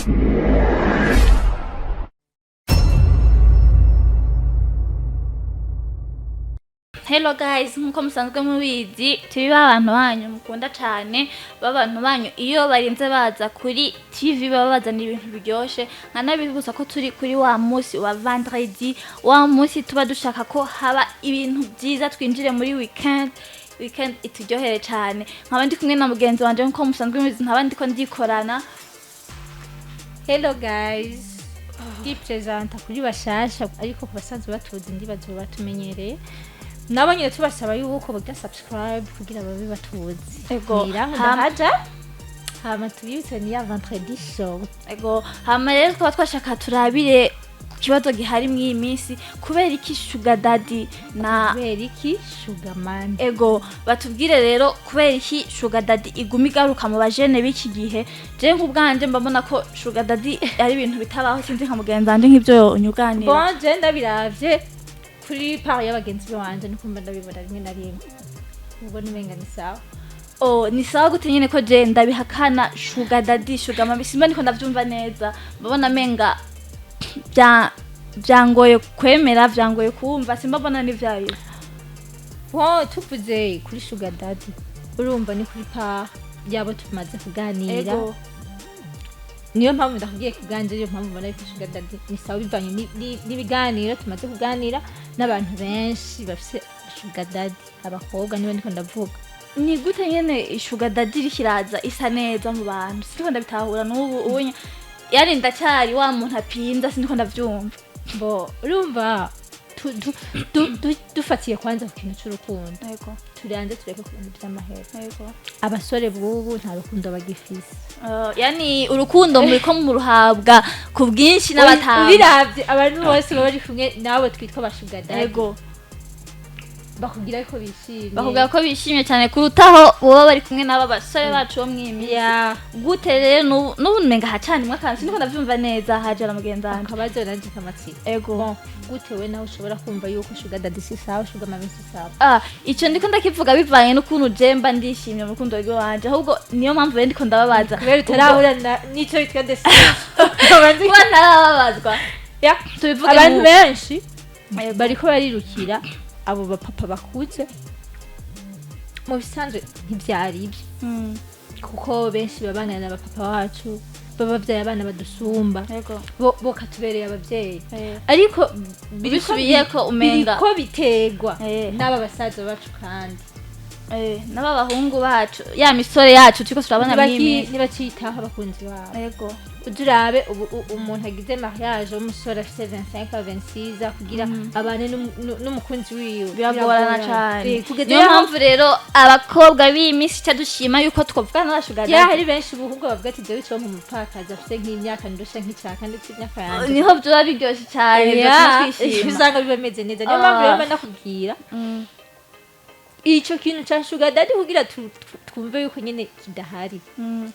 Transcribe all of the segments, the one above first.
Hello guys, nkuko musanzwe mubizi turi abantu banyu mukunda cyane babantu banyu iyo barinze baza kuri TV babazana ibintu biryoshe nkanabibuza ko turi kuri wa munsi wa vendredi wa munsi tuba dushaka ko haba ibintu byiza twinjire muri weekend ituryohere cyane nkaba ndi kumwe na mugenzi wanje nkuko musanzwe mubizi nkaba ko ndikorana. Hello guys, ndi presenta kuri bashasha ariko kubasanzwe batuzi ndibazo batumenyereye nabonye tubasaba yuko baga subscribe kugira babe batuzi. Ego haja hama tubibutse ni ya vendredi show. Ego hama rero twashaka turabire ku kibazo gihari mw'iyi minsi kubera iki sugar daddy na kubera iki sugar man. Ego batubwire rero kubera iki sugar daddy iguma igaruka mu bajene b'iki gihe. Je nk'ubwanje mbabona ko sugar daddy ari ibintu bitabaho sinzi nka mugenzi wanje nk'ivyo nyuganira. Bon je ndabiravye kuri part y'abagenzi banje nuko ndabibona rimwe na rimwe ubwo nimenga ni sawa. Ni sawa gute nyine ko je ndabihakana sugar daddy sugar mami simba niko ndavyumva neza mbabona menga byangoye kwemera byangoye kumva simba bona ni vyayo. Tuvuze kuri sugar daddy urumva ni kuri part yabo tumaze kuganira. Ego niyo mpamvu ndakubwiye kuganje niyo mpamvu mbona ko sugar daddy ni sawa bivanye n'ibiganiro tumaze kuganira n'abantu benshi bafise sugar daddy abakobwa niba ndiko ndavuga. Ni gute nyene sugar daddy rikiraza isa neza mu bantu siko ndabitahura n'ubu ubonye yani ndacyari wa muntu apinda siniko ndavyumva. Urumva dufatiye kwanza ku kintu cy'urukundo. Yego turanze tureke ku bintu by'amahera. Yego abasore bubu nta rukundo bagifise. Yani urukundo muri ko mu ruhabwa ku bwinshi n'abatanga biravye abantu bose bari kumwe nawe twitwa bashuga daddy. Yego bakubwira ko bishimye bakubwira ko bishimye cyane kurutaho boba bari kumwe n'aba basore bacu bo mwimi. Gute rero n'ubu menga hacana imwe kansi niko ndavyumva neza haje na mugenzi wanje akabazo nanje kamatsiko. Ego gute we nawe ushobora kumva yuko sugar daddy si sawa sugar mami si sawa. Ico ndiko ndakivuga bivanye n'ukuntu jemba ndishimye mu rukundo rwe wanje ahubwo niyo mpamvu rero ndiko ndababaza kubera utarahura nico bitwa ndese kuba ntarababazwa. Tubivuge abantu benshi bariko barirukira abo bapapa bakuze mu bisanzwe ntivyari ibyo kuko benshi babana na bapapa wacu babavyaye abana badusumba. Yego bo katubereye abavyeyi ariko bisubiye ko umenga ko bitegwa n'aba basaza bacu kandi n'aba bahungu bacu ya misore yacu turiko turabona mwimi ntibacitaho abakunzi babo. Yego udurabe umuntu agize mariage umusore afite 25 26 kugira abane n'umukunzi wiwe biragorana cyane. Niyo mpamvu rero abakobwa b'imisi cyadushima yuko twovugana n'abashuga daddy. Hari benshi buhubwo bavuga ati je bico mu mupakaza afite nk'imyaka ndusha nk'icaka ndetse imyaka yanje niho byo biryoshye cyane twishima usanga bibameze neza. Niyo mpamvu rero ndakubwira ico kintu cha sugar daddy kugira twumve yuko nyene kidahari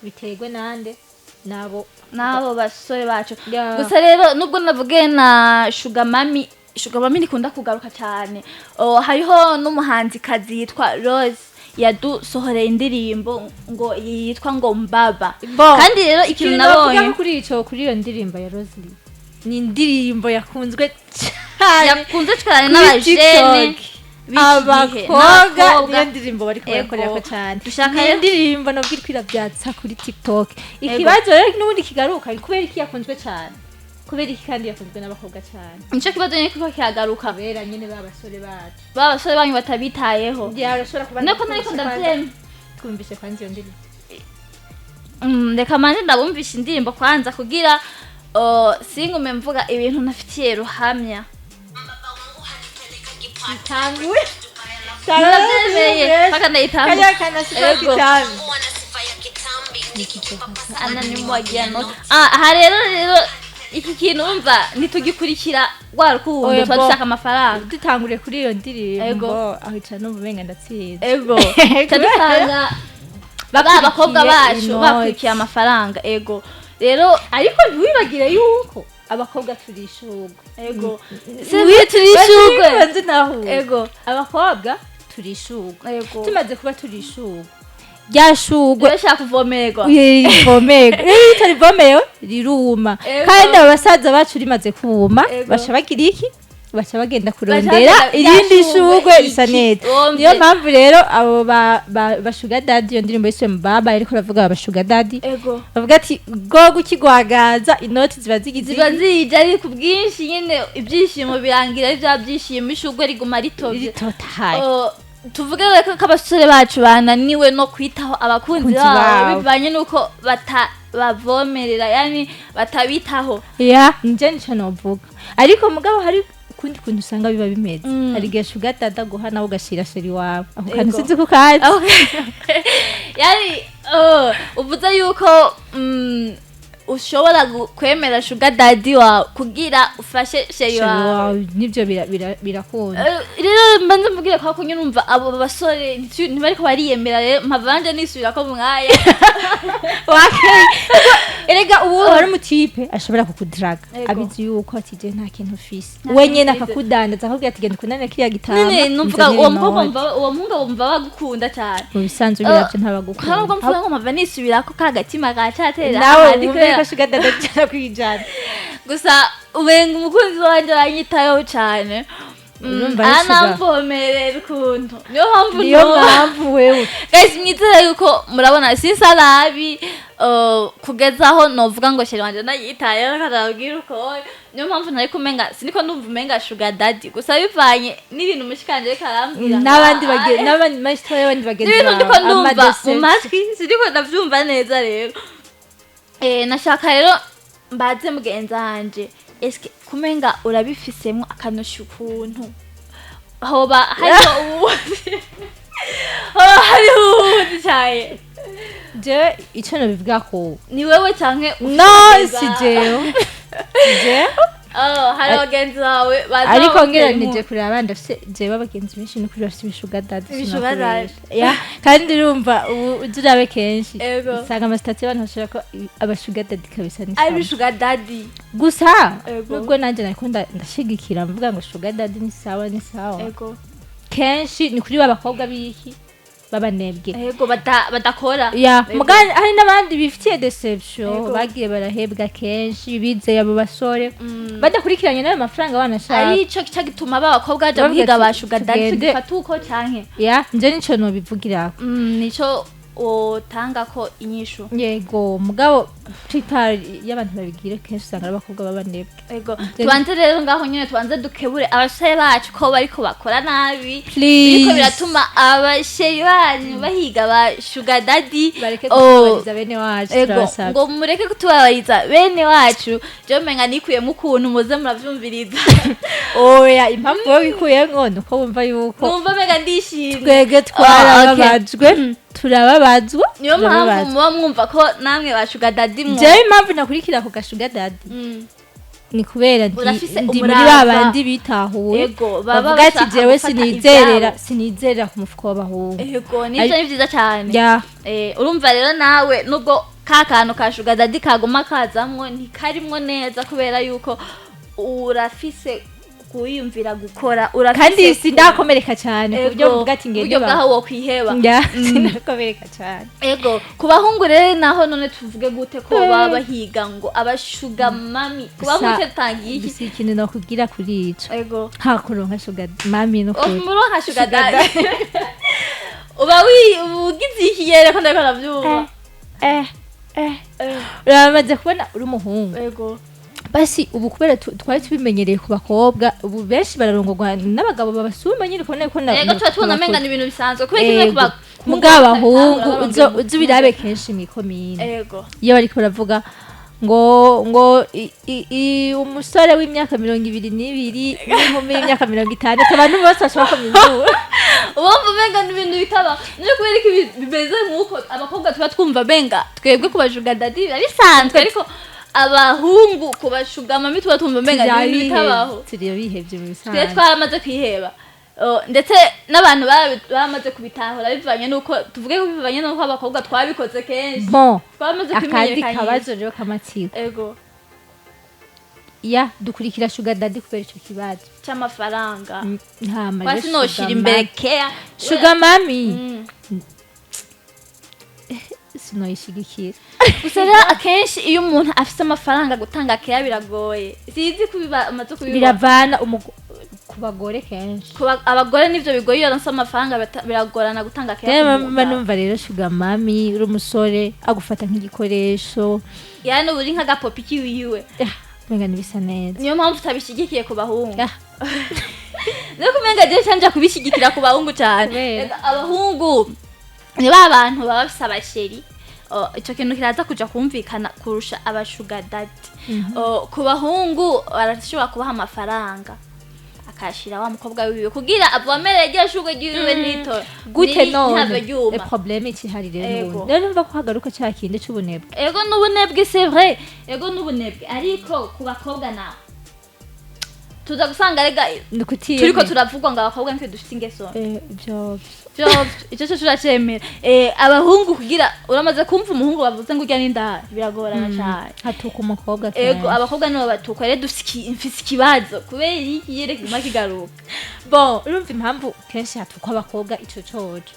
biterwe nande nabo basore bacu. Gusa rero nubwo navuge na sugar mami nikunda kugaruka cyane. Hariho n'umuhanzi kazi yitwa Rose yadusohoreye indirimbo ngo yitwa ngo mbaba. Kandi rero ikintu nabonye kuri iyo ndirimbo ya Rose ni indirimbo yakunzwe cyane n'abajene abakobwa niyo ndirimbo bari kubakorera ko cyane. Dushaka indirimbo no bwirkwira byatsa kuri TikTok. Ikibazo rero n'ubundi kigaruka kubera iki yakunzwe cyane kubera iki kandi yakunzwe n'abakobwa cyane. Nico kibazo nyine kiko kiagaruka kubera nyine babasore bacu banyu batabitayeho. Yarashobora kuba nako nariko ndavyemye twumvise kwanza iyo ndirimbo. Reka manje ndabumvisha indirimbo kwanza kugira singume mvuga ibintu nafitiye ruhamya. Tangue Tangue paka naitanga kaya kana sifa kitambi ananimwagia no. Rero iki kintu umva nitugikurikira gwa rukundo twashaka amafaranga dutangure kuri iyo ndirimbo aho cyane ububenga ndatsiza. Ego tadusanga abakobwa bacu bakurikiye amafaranga. Ego rero ariko ntiwibagire yuko abakobwa turishugwe. Ego turishugwe. Ego abakobwa turishugwe. Ego tumaze kuba turishugwe ryashugwe bashaka kuvomerwa rivomerwa rero itarivomewe riruma kandi abasaza bacu rimaze kuma basha bagira iki baca bagenda kurondera irindi shugwe risa neza niyo mpamvu rero abo bashuga daddy iyo ndirimbo yiswe mbaba ariko ravuga abashuga daddy bavuga ati go gukigwagaza inoti ziba zije ari ku bwinshi nyine ibyishimo birangira ari bya byishimo ishugwe riguma ritovye tuvuge reka ko abasore bacu bananiwe no kwitaho abakunzi babo bivanye nuko bavomerera yani batabitaho nje nico novuga ariko mugabo hari kundi kuntu usanga biba bimeze hari gesho gatata guha nawe ugashira seri wawe aho kantu sinzi ko kaje yani uvuze yuko ushobora kwemera sugar daddy wawe kugira ufashe sheri wawe nivyo birakunda rero mbanze mvugira ko nyine numva abo basore ntibariko bariyemera rero mpavanje nisubira ko mwaya wakeye erega ubu hari umutipe ashobora kukudraga abizi yuko atije nta kintu ufise wenyene akakudandaza akubwira ati genda kunana kiriya gitama nene numvuga uwo mpunga wumva bagukunda cyane mu bisanzwe biravyo ntabagukunda ahubwo mvuga ngo mpava nisubira ko kagatima gacatera nawe kashiga dadakira kwijana gusa ubenga umukunzi wanje aranyitayeho cyane anamvomerera ukuntu niyo mpamvu wewe guys mwizere yuko murabona sisa nabi kugezaho novuga ngo sheri wanje nayitayeho karabwira uko niyo mpamvu ntari kumenga siniko ndumva umenga sugar daddy gusa bivanye n'ibintu mushikanje karambwira n'abandi mashitoye abandi bagenzi bawe ndumva mu matwi siniko ndavyumva neza rero nashaka rero mbaze mugenzi wanje eske kumenga urabifisemo akanusha ukuntu hoba hariho ubundi cyane je ico no bivuga ko ni wewe canke si jewe hari abagenzi bawe ariko ngeranije kureba abandi afise jewe abagenzi benshi no kuri bafise ibishuga daddy kandi urumva uzirabe kenshi usanga amasitati y'abantu bashobora ko abashuga daddy kabisa ni ari ibishuga daddy gusa nubwo nanjye nariko ndashigikira mvuga ngo sugar daddy ni sawa kenshi ni kuri babakobwa biki babanebwe badakora mugani hari n'abandi bifitiye deception bagiye barahebwa kenshi bizeye abo basore badakurikiranye nayo mafaranga banashaka ari ico gituma babakobwa baje guhiga abashuga daddy fatuko canke nje nico no bivugira nico otanga ko inyishu yego mugabo prepare y'abantu babigira kenshi usanga abakobwa babanebwe tubanze rero ngaho nyine tubanze dukebure abasore bacu ko bariko bakora nabi biriko biratuma abasheri banyu bahiga ba sugar daddy bareke kutubariza bene wacu turabasaba ngo mureke kutubariza bene wacu je menga nikuyemo ukuntu muze muravyumviriza oya impamvu yo bikuyemo nuko wumva yuko numva menga ndishimye twege twarababajwe turababazwa niyo mpamvu muba mwumva ko namwe ba sugar daddy jewe impamvu nakurikira ku gashuga daddy ni kubera ndi muri babandi bitahuye bavuga ati jewe sinizerera ku mufuko w'abahungu nivyo ni vyiza cyane urumva rero nawe nubwo kakantu ka sugar daddy kaguma kazamwo ntikarimwo neza kubera yuko urafise kuyumvira gukora kandi sindakomereka cyane kubyo mvuga ati ngende bwaho wo kwiheba sinakomereka cyane kubahungu rero naho none tuvuge gute ko baba bahiga ngo abashuga mami kubahungu tangiye iki ikintu no kugira kuri ico hakuronka sugar mami no ko muronka sugar daddy uba ugize ikiyere ko ndako navyumva uramaze kubona uri umuhungu basi ubu kubera twari tubimenyereye ku bakobwa ubu benshi bararongorwa n'abagabo babasuma nyine kubona ko tubona menga n'ibintu bisanzwe kubera kimwe mugabahungu uzo birabe kenshi mikomine iyo bariko baravuga ngo umusore w'imyaka 22 n'inkumi y'imyaka 50 abantu bose bashaka kumizura ubumva menga n'ibintu bitaba nje kubera ko bimeze nk'uko abakobwa tuba twumva benga twebwe kubajuga daddy bisanzwe ariko abahungu kubashuga mami tuba tumva menga n'ibintu bitabaho turiyo bihevye mu bisanzwe twamaze kwiheba ndetse n'abantu baramaze kubitahura bivanye nuko tuvuge ko bivanye nuko abakobwa twabikoze kenshi twamaze kwimenyekanya akandi kabazo rero kamatsiko dukurikira sugar daddy kubera ico kibazo cy'amafaranga nta kwasi no shira imbere care sugar mami sinoyishigikira. gusa rero akenshi iyo umuntu afite amafaranga gutanga keya biragoye sizi kubiba amaze kubiba Biravana ku bagore kenshi. abagore nivyo bigoye iyo aronse amafaranga biragorana gutanga keya. Rero mama numva rero sugar mami uri umusore agufata nk'igikoresho. Yani uri nk'agapopi kiwiwe. Menga nibisa neza. Niyo mpamvu utabishigikiye ku bahungu. Niko kumenga je cyanja kubishigikira ku bahungu cyane. Abahungu ni abantu baba bafise abasheri. Ico kintu kiraza kuja kumvikana kurusha abashuga daddy. Ku bahungu barashobora kubaha amafaranga akashira wa mukobwa wiwe kugira avomere rya shuga giwe nito gute none e problème iki hari rero numva ko hagaruka cya kindi cy'ubunebwe. Ego n'ubunebwe c'est vrai, ego n'ubunebwe ariko ku bakobwa nawe tuza gusanga rega turiko turavugwa ngo abakobwa ntwe dufite ingeso icyo cyo turacemera. Abahungu kugira uramaze kumva umuhungu bavuze ngo urya n'inda biragorana cyane hatuka umukobwa. Ego abakobwa nibo batuka rero dufite ikibazo kubera iki yereka makigaruka. Bon urumva impamvu kenshi hatuka abakobwa ico coje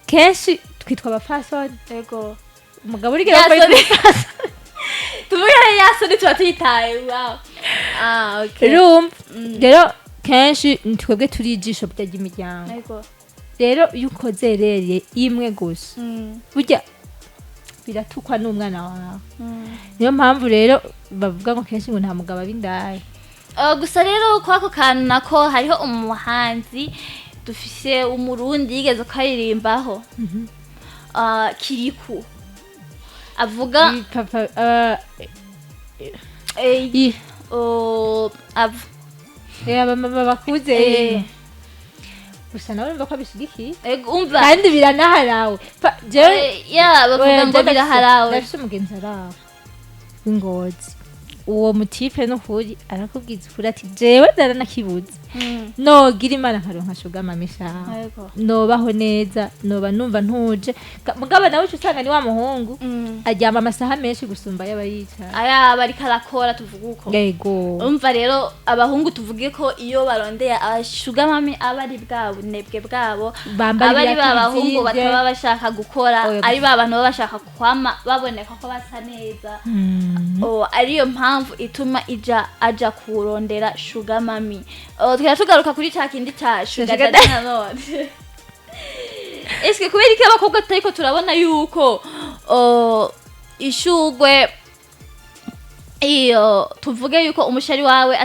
kenshi twitwa abafasoni. Ego umugabo uri gera kwa tuvuga yasoni twatitaye. Wow. Okay. Rero kenshi twebwe turijisho bya imiryango. Ego rero iyo ukozereye imwe gusa burya biratukwa n'umwana wawe. Niyo mpamvu rero bavuga ngo kenshi ngo nta mugabo abindaye. Gusa rero kwako kantu nako hariho umuhanzi dufise umurundi yigeze karirimbaho kiriku avuga papa bakuze gusa nawe urumva ko abishigikiye. Umva kandi biranaharawe bavuga ngo biraharawe. Ndafise umugenzi araho w'Ingozi uwo mutipe no kuri arakubwiza ukuri ati jewe daranakibuze nogira imana nkaronka shuga mamisha nobaho neza noba numva ntuje mugabo nawe usanga ni wa muhungu aryama amasaha menshi gusumba y'abayica bari karakora tuvuga uko. Yego umva rero abahungu tuvuge ko iyo barondeye abashuga mami abari bwabo nebwe bwabo abari babahungu bataba bashaka gukora ari babantu baba bashaka kwama baboneka ko basa neza. Ariyo mpamvu ituma aja kurondera shuga mami. Tugaruka kuri cya kindi cya shuga daddy nanone. Eske kubera iki abakobwa tariko turabona yuko ishugwe iyo tuvuge yuko umushari wawe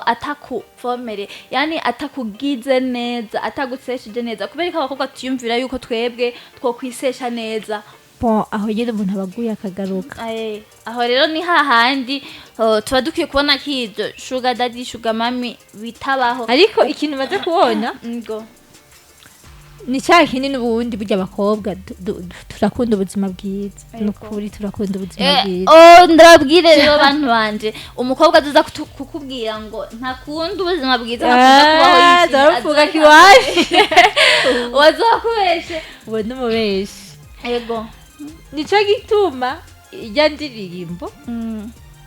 atakuvomere yani atakugize neza atagutsesheje neza kubera ko abakobwa tuyumvira yuko twebwe two kwisesha neza. Aho nyine umuntu abaguye akagaruka. Aho rero ni hahandi tuba dukwiye kubona kizo shuga daddy shuga mami bitabaho. Ariko ikintu maze kubona ngo ni cya kindi n'ubundi burya abakobwa turakunda ubuzima bwiza. Nukuri turakunda ubuzima bwiza. Ndababwire rero bantu banje umukobwa aza kukubwira ngo ntakunda ubuzima bwiza nakunda kubaho yishimye. Ndavuga kiwaje wazakubeshe uwo n'umubeshe. Ego nico gituma ijya ndirimbo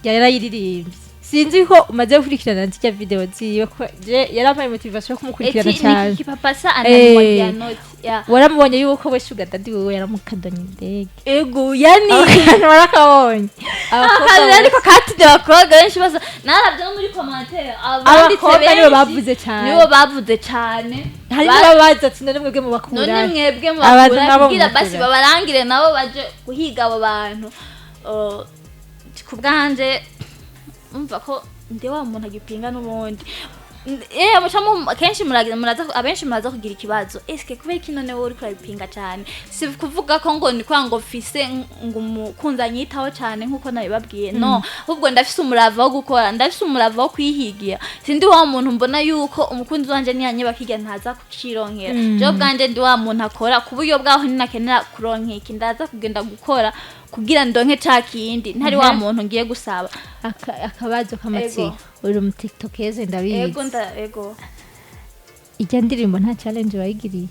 yarayiririmbye. Sinzi ko umaze gukurikirana nzijya video ziwe ko yarampaye motivation yo kumukurikirana cyane. Iki papa sa anamwagia noti. Waramubonye yuko we sugar daddy wewe yaramukadonye indege. Ego yani warakabonye. Abakobwa ariko katide bakobwa benshi basa naravye no muri commentaire abanditse nibo bavuze cyane. Nibo bavuze cyane. Hari n'ababaza ati none mwebwe mu bakura. None mwebwe mu bakura kugira basi babarangire nabo baje guhiga abo bantu. Kubwanje umva ko ndi wa muntu agipinga n'ubundi. Mushamo kenshi abenshi muraza kugira ikibazo. Eske kubera iki none wowe uri kurabipinga cyane? Si kuvuga ko ngo ni kwa ngo fise ngo umukunza nyitaho cyane nkuko nabibabwiye. No, ahubwo ndafise umurava wo gukora, ndafise umurava wo kwihigira. Sindi wa muntu mbona yuko umukunzi wanje niyanye bakiga ntaza kucironkera. Je bwanje ndi wa muntu akora kuburyo bwaho ninakenera kuronkeka ndaza kugenda gukora kugira ndonke cakindi ntari wa muntu ngiye gusaba akabazo k'amatsiko. Uri mu TikTokeze ndabizi. Ego ijya ndirimbo nta challenge bayigiriye.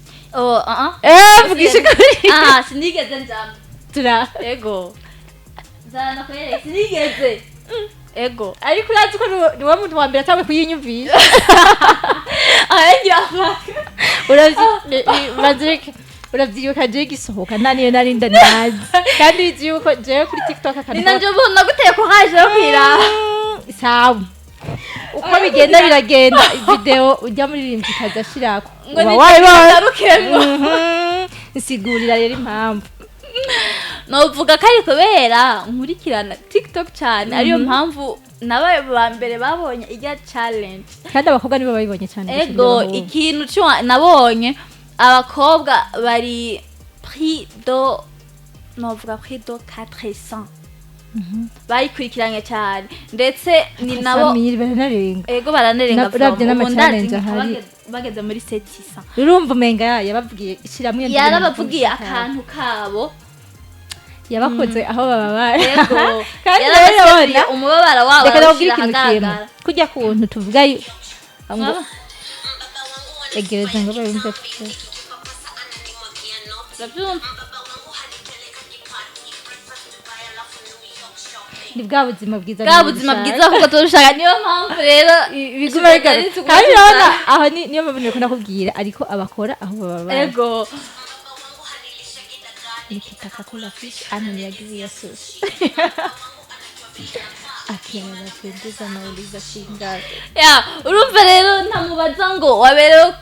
Vugisha kuri sinigeze njambo tura. Ego zana kwere sinigeze. Ego ariko urazi ko ni wa muntu wa mbere atawe kuyinyumvisha. Arengira amaka urazi bazireke uravyibuka je gisohoka naniyo narinda nazi kandi uzi yuko jewe kuri TikTok ni nanje ubona guteye ko haje yo kwira sawa uko bigenda biragenda video ujya muri kazashirako ngo wayibona nsigurira rero impamvu novuga ko ari kubera nkurikirana TikTok cyane ariyo mpamvu nabaye ba mbere babonye ijya challenge kandi abakobwa nibo babibonye cyane ego ikintu cyo nabonye abakobwa bari prix do novuga prix do 400 bayikurikiranye cyane ndetse ni nabo bararenga ego baranerenga uravye n'amachallenge ahari bageze muri 700 urumva umenga yabavugiye ishiramwe yarabavugiye akantu kabo yabakoze aho bababara yego kandi rero umubabara wabo arahagaragara kujya kuntu tuvuga ngo egereza ngo babimve ni bwa buzima bwiza kuko turushaka niyo mpamvu rero biguma bigaruka kandi urabona aho niyo mpamvu nikunda kubwira ariko abakora aho bababara ego nikitaka kula fish ananiagizia sushi akiana napendeza nauliza shingapi ya urumva rero ntamubaza ngo wabere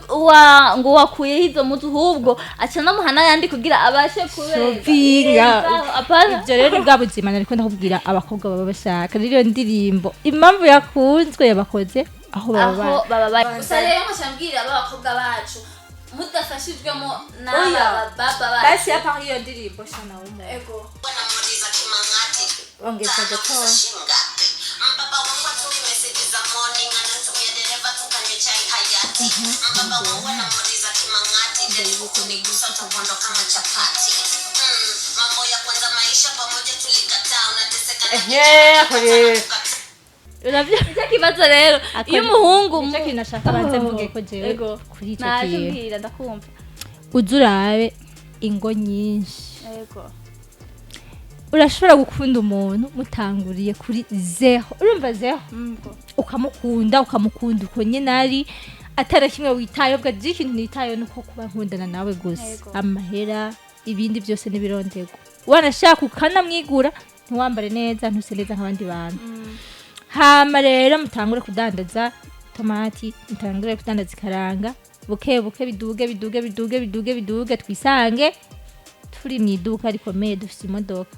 ngo wakuye hizo mutu hubwo aca namuhana yandi kugira abashe kubera apana ibyo rero bwa buzima nariko ndakubwira abakobwa baba bashaka rero ndirimbo impamvu yakunzwe yabakoze aho baba gusa rero nkashambwira abakobwa bacu mudafashijwemo n'aba baba basi hapa hiyo ndirimbo sana umo ego ongeza gato mbaba wangu atu message za morning anatumia dereva tukanywe chai hayati mbaba wangu anamaliza kimangati jaribu kunigusa utakondo kama chapati mambo ya kwanza maisha pamoja tulikataa unateseka Uravya kibazo rero iyo umuhungu nicyo kinashaka banze mvuge ko jewe kuri icyo kintu ndakumva uzurabe ingo nyinshi yego urashobora gukunda umuntu mutanguriye kuri zero urumva zero ukamukunda uko nyine ari atara kimwe witaye ubwo ikintu nitaye nuko kuba nkundana nawe gusa amahera ibindi byose nibirondego wanashaka ukanamwigura ntiwambare neza ntuseleza nk'abandi bantu hama rero mutangure kudandaza tomati mutangure kudandaza ikaranga buke biduge twisange turi mu iduka rikomeye dufite imodoka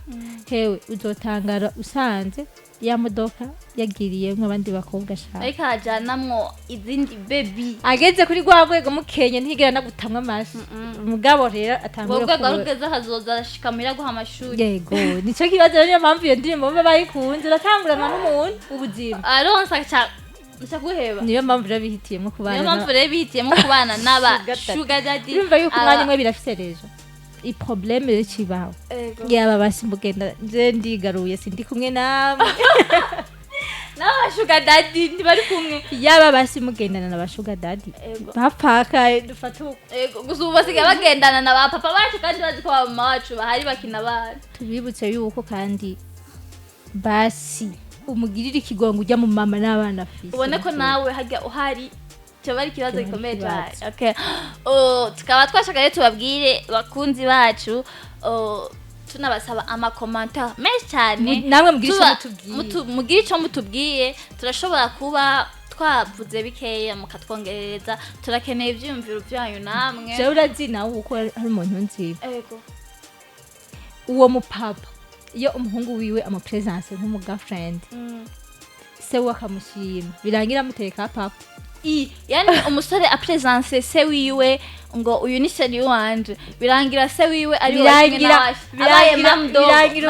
hewe uzotangara usanze ya modoka yagiriye nk'abandi bakobwa shaka ariko hajanamwo izindi baby ageze kuri rwa rwego mukenye ntigera nagutamwa amashi mugabo rero atangura ubwo garugeze hazoza ashikamira guha amashuri yego nico kibazo niyo mpamvu iyo ndirimbo baba bayikunze uratangurana n'umuntu ubuzima aronsa guheba niyo mpamvu rero bihitiyemo kubana n'aba sugar daddy urumva yuko umwanya umwe birafise rejo iprobleme rero kibaho yaba basi mugenda nje ndigaruye sindi kumwe namwe n'aba sugar daddy ntibari kumwe yaba basi mugendana na ba sugar daddy bapaka dufata gusa basigaye bagendana na ba papa bacu kandi bazi ko mama wacu bahari bakina abana tubibutse yuko kandi basi umugirira ikigongo ujya mu mama n'abana afise ubone ko nawe hajya uhari cyo bari kibazo gikomeye cyane okay tukaba twashaka rero tubabwire bakunzi bacu tunabasaba Commentaire menshi cyane namwe mugire icyo mutubwiye turashobora kuba twavuze bikeya mukatwongereza turakeneye ibyumviro byanyu namwe je urazi nawe uko hari umuntu nzi yego uwo mupapa iyo umuhungu wiwe amapresence nk'umu girlfriend se wakamushima birangira muteka papa yani umusore apresence se wiwe ngo uyu ni seri wanje birangira se wiwe ari birangira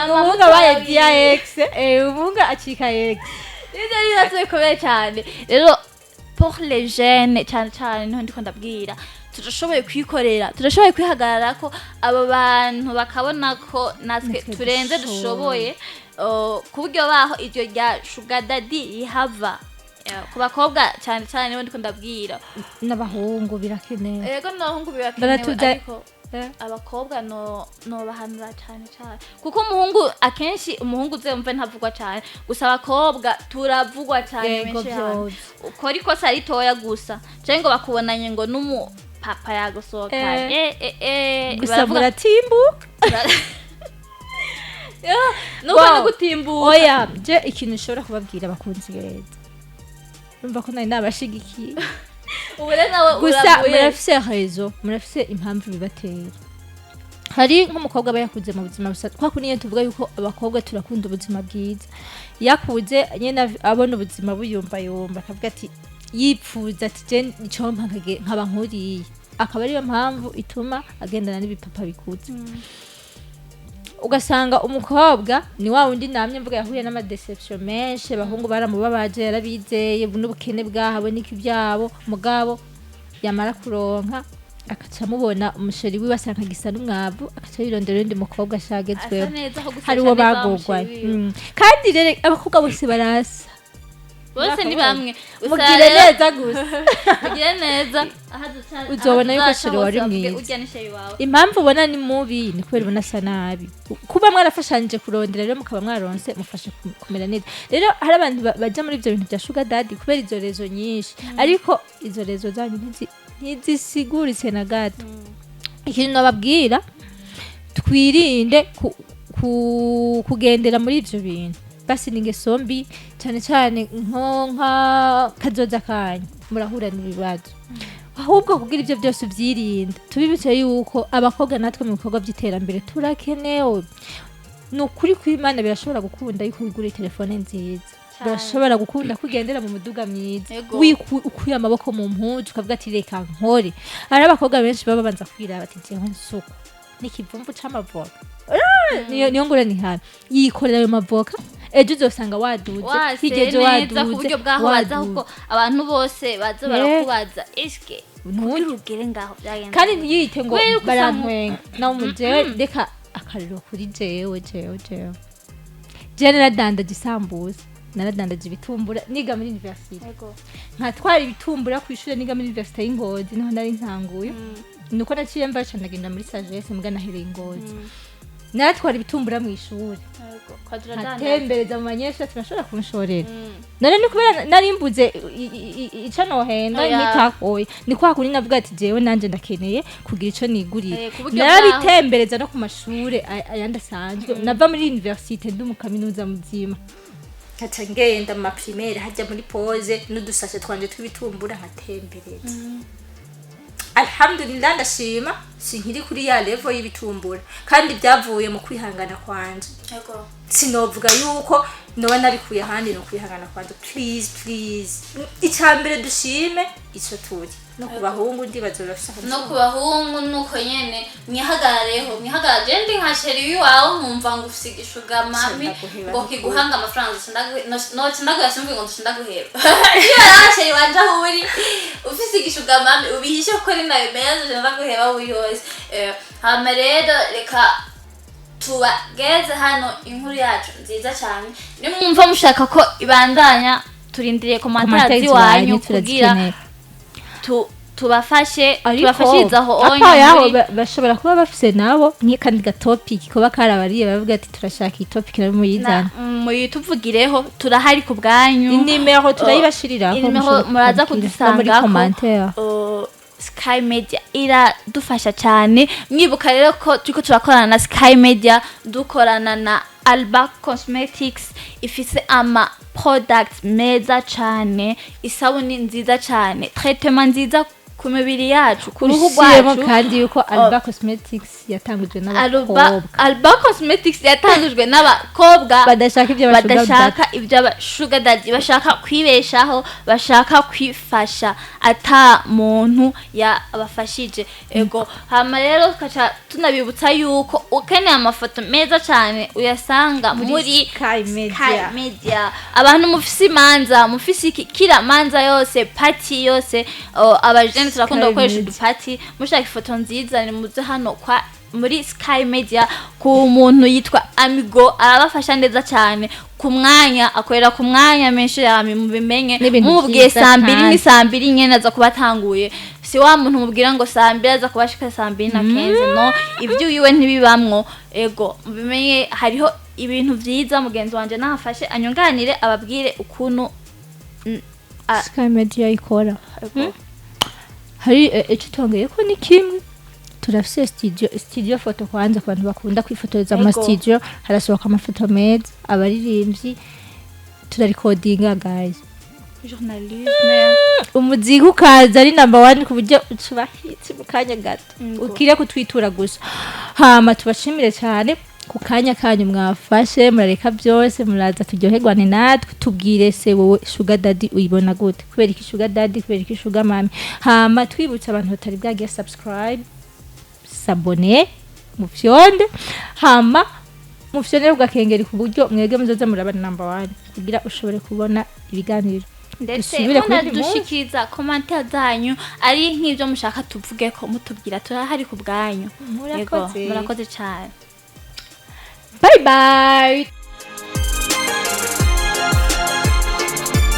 umuhungu abaye dia ex umuhungu acika ex rero bikomeye cyane rero pour les jeunes cyane niho ndiko ndabwira turashoboye kwikorera turashoboye kwihagarara ko abo bantu bakabona ko natwe turenze dushoboye kuburyo baho iryo rya sugar daddy ihava ku bakobwa cyane nibo ndiko ndabwira n'abahungu birakenewe yego n'abahungu birakenewe ariko abakobwa no bahanura cyane kuko umuhungu akenshi umuhungu uzemve ntavugwa cyane gusa abakobwa turavugwa cyane menshi ukora ikosa ritoya gusa cyangwa ngo bakubonanye ngo papa yagusohokanye gusa baravuga- muratimbuka nuko Wow. ni gutimbuka oya je ikintu nshobora kubabwira abakunzi beza urumva ko nari nabashigikiye ubu rero nawe gusa uravuye. murafise rezo murafise impamvu bibatera hari nk'umukobwa aba yakuze mu buzima busanzwe kwa kuniye tuvuga yuko abakobwa turakunda ubuzima bwiza yakuze nyene abona ubuzima buyumva yumva akavuga ati yipfuza ati je icompa nkaba nkuriye akaba ariyo mpamvu ituma agendana n'ibipapa bikuze ugasanga umukobwa ni wa wundi namye mvuga yahuye n'amadeception menshi abahungu baramubabaje yarabizeye n'ubukene bwabo n'iki byabo mugabo yamara kuronka akaca mubona umusheri wiwe asanga gisa n'umwavu akaca yirondera undi mukobwa ashagezweho asa neza aho gusesha hari uwo neza wa bagogwa musheri wiwe. kandi rero abakobwa bose barasa bose ni bamwe mugire neza gusa mugire neza Uzobona yuko sheri wari mwiza. urya ni sheri wawe impamvu ubona ni mubi ni kubera ubona asa nabi kuba mwarafashanije kurondera rero mukaba mwaronse mufashe kumera neza rero hari abantu baja muri ivyo bintu bya sugar daddy kubera izo rezo nyinshi ariko izo rezo zanyu ntizisiguritse na gato ikintu nababwira twirinde kugendera muri ivyo bintu basi ni ingeso mbi cyane cyane nka kazoza kanyu murahura n'ibibazo ahubwo kugira ivyo byose uvyirinde tubibutse yuko abakobwa natwe mu bikorwa by'iterambere turakenewe ni ukuri kw'Imana birashobora gukunda yuko wigura telefone nziza birashobora gukunda kugendera mu muduga myiza ukuye amaboko mu mpuzu ukavuga ati reka nkore hari abakobwa benshi baba banza kwiraba ati jewe nsuku n'ikivumvu c'amavoka niyo ngura ni hano yikorera ayo mavoka ejo uzosanga waduze higeze waduze ku buryo bwaho baza kuko abantu bose baza barakubaza eske kugira ugere ngaho byagenda kandi ntiyite ngo barantwenga nawe umujewe reka akariro kuri jewe je naradandaje isambuza naradandaje ibitumbura niga muri university nkatwara ibitumbura ku ishuri niga muri university y'Ingozi niho nari ntanguye nuko naciye mbaca ndagenda muri sagesse mbwa nahereye Ingozi naratwara ibitumbura mu ishuri atembereza mu banyeshuri tunashobora kunshorera none ni kubera narimbuze ico nohenda nkitakoye ni kwa kuri navuga ati jewe nanje ndakeneye kugira ico nigurira narabitembereza no ku mashure ayandi asanzwe nava muri university ndi mu kaminuza muzima kaca ngenda mu maprimaire hajya muri pause n'udusashe twanje tw'ibitumbura nkatembereza alhamdulillah ndashima sinkiri kuri ya level y'ibitumbura kandi byavuye mu kwihangana kwanje sinovuga yuko noba nabikuye ahandi no kwihangana kwanje please icambere dushime ico turi no kubahungu ndibazo bafisa no kubahungu nuko nyene mwihagaraje ndi nka sheri wawe nkumva ngo ufise igishuga mami ngo kiguhanga amafaranga sindaguheba iyo sheri wanje aho uri ufise igishuga mami ubihishe ko ari nayo meza sindaguheba uri hose hama rero reka tubageze hano inkuru yacu nziza cyane nimwumva mushaka ko ibandanya turindiriye commentaire ziwanyu kugira tubafashirizaho onye bashobora kuba bafise nabo nk'ikandi gatopic kuba karabariye bavuga ati turashaka iyi topic na muyizana muyituvugireho turahari ku bwanyu inimero turayibashiriraho muraza kudusanga commentaire Sky Media iradufasha cyane mwibuka rero ko turiko turakorana na Sky Media dukorana na Alba Cosmetics ifise ama products meza cyane isabuni nziza cyane traitement nziza ku mibiri yacu ku ruhu rwacu kandi yuko Alba Cosmetics yatangujwe n'abakobwa Alba Cosmetics yatangujwe n'abakobwa badashaka ibyo sugar daddy bashaka kwibeshaho bashaka kwifasha ata muntu yabafashije ego hama rero kaca tunabibutsa yuko ukeneye amafoto meza cyane uyasanga muri Sky Media abantu mufise imanza mufise kira manza yose party yose abajene turakunda gukoresha udupati mushaka ifoto nziza ni muze hano kwa muri Sky Media ku muntu yitwa Amigo arabafasha neza cyane ku mwanya akorera ku mwanya menshi yami mubimenye mubwiye saa mbiri nyene aza kubatanguye si wa muntu mubwira ngo saa mbiri aza kubashika saa mbiri na 15 no ibyo wiwe ntibibamwo ego mubimenye hariho ibintu vyiza mugenzi wanje nafashe anyunganire ababwire ukuntu Sky Media ikora hari icyo tongeye ko ni kimwe turafise studio photo kwanza ku bantu bakunda kwifotoreza mu studio harasohoka amafoto meza abaririmbyi turarikodinga guys journalisme umuziki ukaza ari number 1 ku buryo ucubahitse mu kanya gato ukiriye kutwitura gusa hama tubashimire cyane ku kanya kanyu mwafashe murareka byose muraza turyoherwane natwe tubwire se wowe sugar daddy uyibona gute kubera iki sugar daddy kubera iki sugar mami hama twibutsa abantu batari bwagiye subscribe sabone mufyonde hama mufyonde ugakengera ku buryo mwege muzoza murabana number 1 kugira ushobore kubona ibiganiro ndetse dushikiriza commentaire zanyu ari nk'ivyo mushaka tuvuge ko mutubwira turahari ku bwanyu murakoze murakoze cyane bye bye